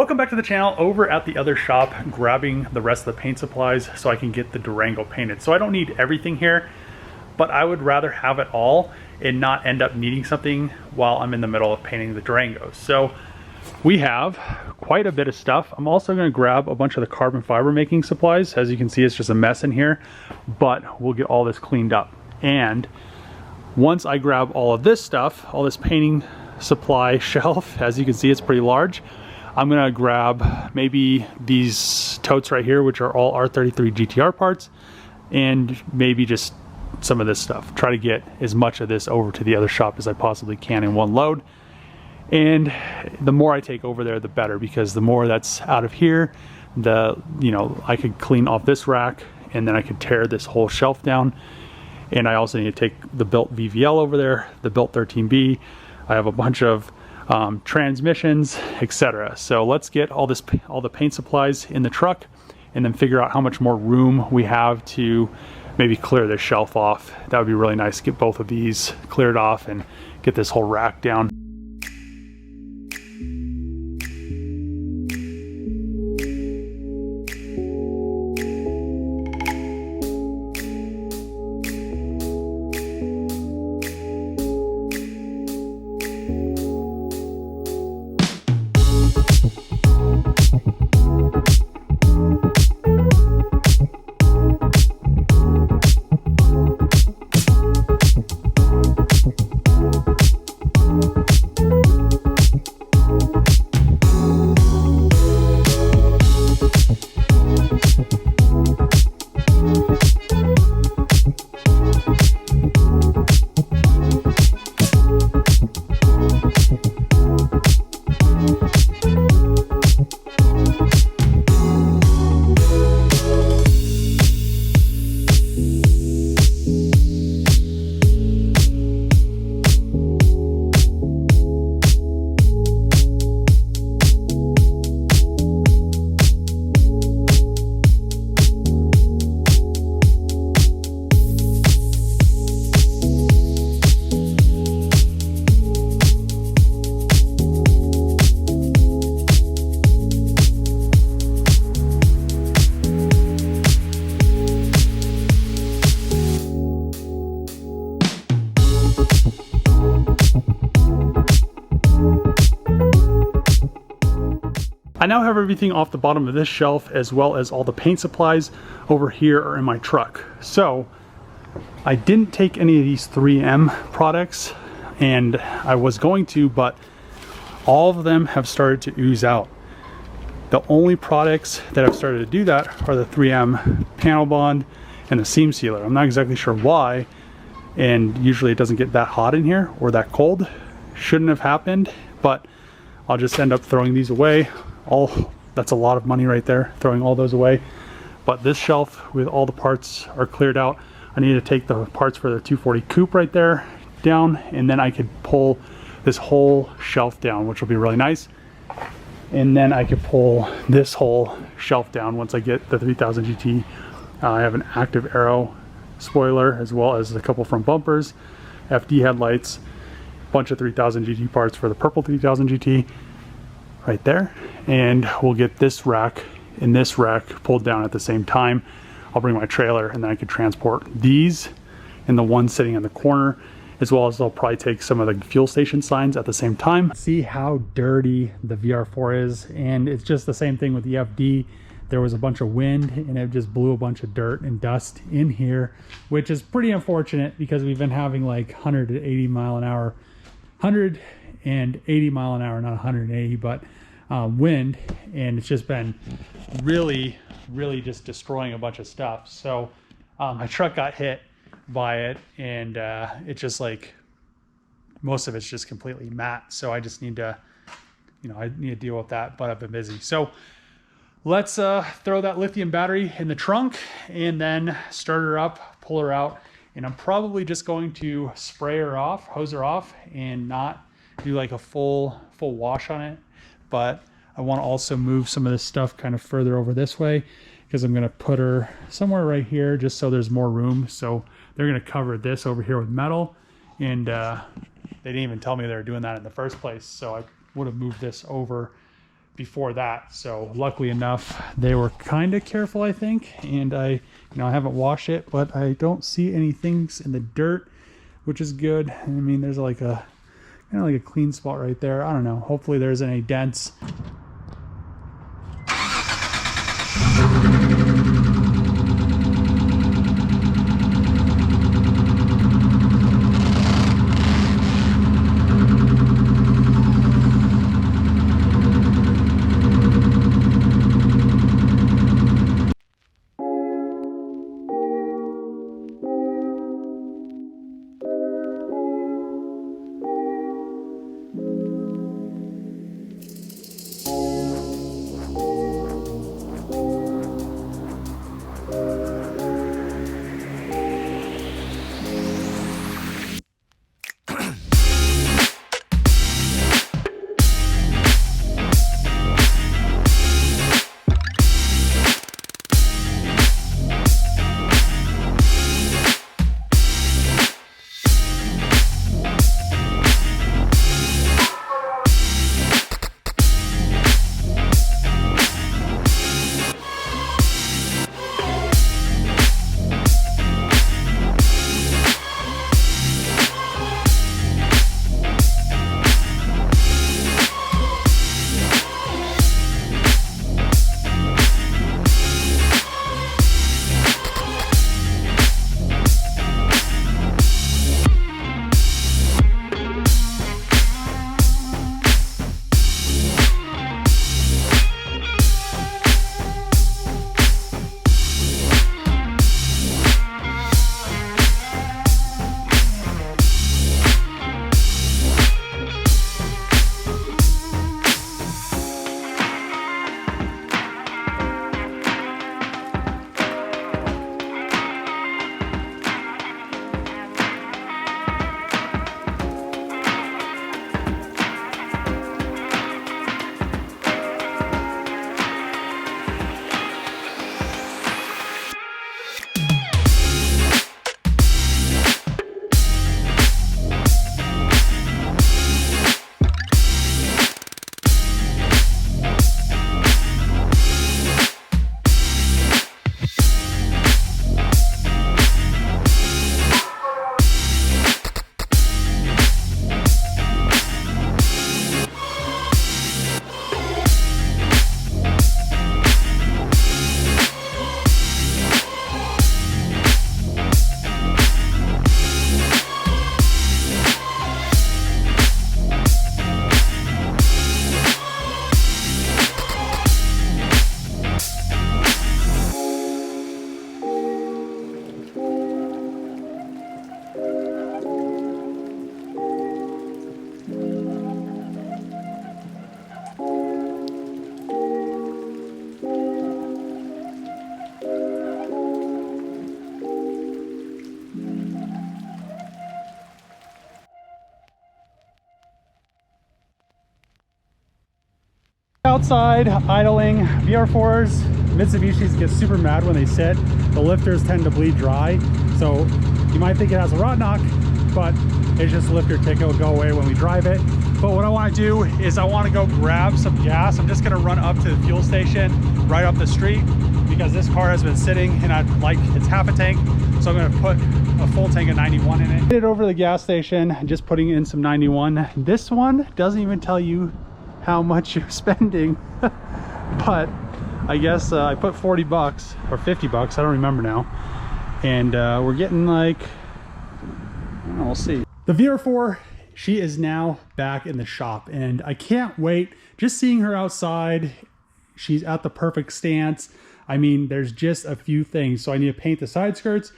Welcome back to the channel. Over at the other shop, grabbing the rest of the paint supplies so I can get the Durango painted. So I don't need everything here, but I would rather have it all and not end up needing something while I'm in the middle of painting the Durango. So we have quite a bit of stuff. I'm also going to grab a bunch of the carbon fiber making supplies. As you can see, it's just a mess in here, but we'll get all this cleaned up. And once I grab all of this stuff, all this painting supply shelf, as you can see, it's pretty large. I'm gonna grab maybe these totes right here, which are all R33 GTR parts, and maybe just some of this stuff. Try to get as much of this over to the other shop as I possibly can in one load. And the more I take over there, the better, because the more that's out of here, I could clean off this rack, and then I could tear this whole shelf down. And I also need to take the built VVL over there, the built 13B. I have a bunch of transmissions, etc. So let's get all the paint supplies in the truck and then figure out how much more room we have to maybe clear this shelf off. That would be really nice to get both of these cleared off and get this whole rack down. I now have everything off the bottom of this shelf, as well as all the paint supplies over here are in my truck. So I didn't take any of these 3M products, and I was going to, but all of them have started to ooze out. The only products that have started to do that are the 3M panel bond and the seam sealer. I'm not exactly sure why, and usually it doesn't get that hot in here or that cold. Shouldn't have happened, but I'll just end up throwing these away. That's a lot of money right there, throwing all those away. But this shelf with all the parts are cleared out. I need to take the parts for the 240 coupe right there down, and then I could pull this whole shelf down, which will be really nice. And then I could pull this whole shelf down once I get the 3000 GT. I have an active arrow spoiler, as well as a couple front bumpers, FD headlights, bunch of 3000 GT parts for the purple 3000 GT right there. And we'll get this rack and this rack pulled down at the same time. I'll bring my trailer, and then I could transport these and the one sitting in the corner, as well as I'll probably take some of the fuel station signs at the same time. See how dirty the VR4 is, and it's just the same thing with the FD. There was a bunch of wind and it just blew a bunch of dirt and dust in here, which is pretty unfortunate because we've been having like 180 mile an hour, not 180, but wind, and it's just been really just destroying a bunch of stuff. So my truck got hit by it, and it's just like most of it's just completely matte. So I just need to, I need to deal with that, but I've been busy. So let's throw that lithium battery in the trunk and then start her up, pull her out, and I'm probably just going to spray her off, hose her off, and not do like a full wash on it. But I want to also move some of this stuff kind of further over this way, because I'm going to put her somewhere right here just so there's more room. So they're going to cover this over here with metal, and they didn't even tell me they were doing that in the first place. So I would have moved this over before that. So luckily enough, they were kind of careful, I think. And I haven't washed it, but I don't see any things in the dirt, which is good. I mean, there's like a kind of like a clean spot right there. I don't know. Hopefully there isn't any dents. Outside idling VR4s, Mitsubishis get super mad when they sit. The lifters tend to bleed dry, so you might think it has a rot knock, but it's just a lifter tick. It'll go away when we drive it. But what I want to do is I want to go grab some gas. I'm just going to run up to the fuel station right up the street because this car has been sitting and it's half a tank, so I'm going to put a full tank of 91 in it. Get it over to the gas station, just putting in some 91. This one doesn't even tell you how much you're spending, but I guess I put 40 bucks or 50 bucks, I don't remember now, and we're getting like, I don't know, we'll see. The VR4, she is now back in the shop and I can't wait. Just seeing her outside, she's at the perfect stance. I mean, there's just a few things. So I need to paint the side skirts.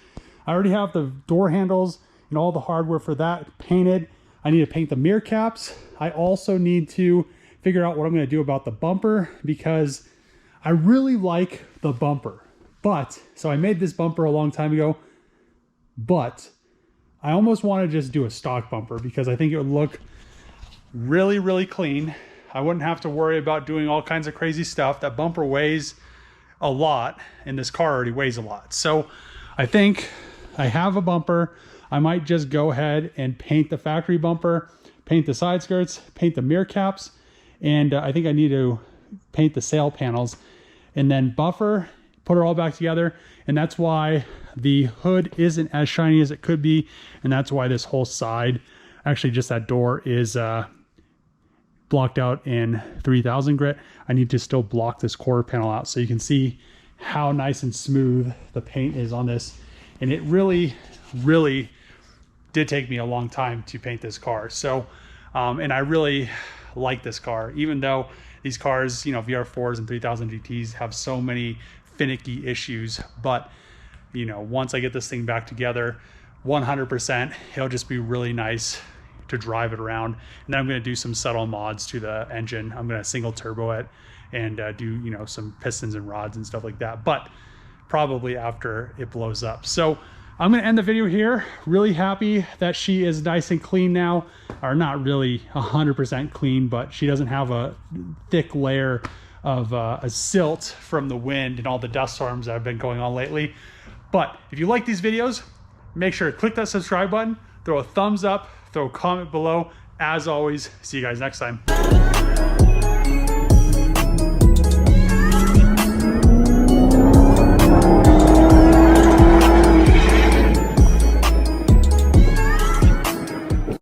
I already have the door handles and all the hardware for that painted. I need to paint the mirror caps. I also need to figure out what I'm going to do about the bumper because I really like the bumper. But, so I made this bumper a long time ago, but I almost want to just do a stock bumper because I think it would look really, really clean. I wouldn't have to worry about doing all kinds of crazy stuff. That bumper weighs a lot and this car already weighs a lot. So I think I have a bumper. I might just go ahead and paint the factory bumper, paint the side skirts, paint the mirror caps. And I think I need to paint the sail panels, and then buffer, put it all back together. And that's why the hood isn't as shiny as it could be. And that's why this whole side, actually just that door, is blocked out in 3000 grit. I need to still block this quarter panel out so you can see how nice and smooth the paint is on this. And it really, really did take me a long time to paint this car. So, and I really like this car, even though these cars, you know, VR4s and 3000 GTs have so many finicky issues. But, you know, once I get this thing back together, 100%, it'll just be really nice to drive it around. And then I'm going to do some subtle mods to the engine. I'm going to single turbo it and do, you know, some pistons and rods and stuff like that, but probably after it blows up. So I'm going to end the video here. Really happy that she is nice and clean now, or not really 100% clean, but she doesn't have a thick layer of a silt from the wind and all the dust storms that have been going on lately. But if you like these videos, make sure to click that subscribe button, throw a thumbs up, throw a comment below. As always, see you guys next time.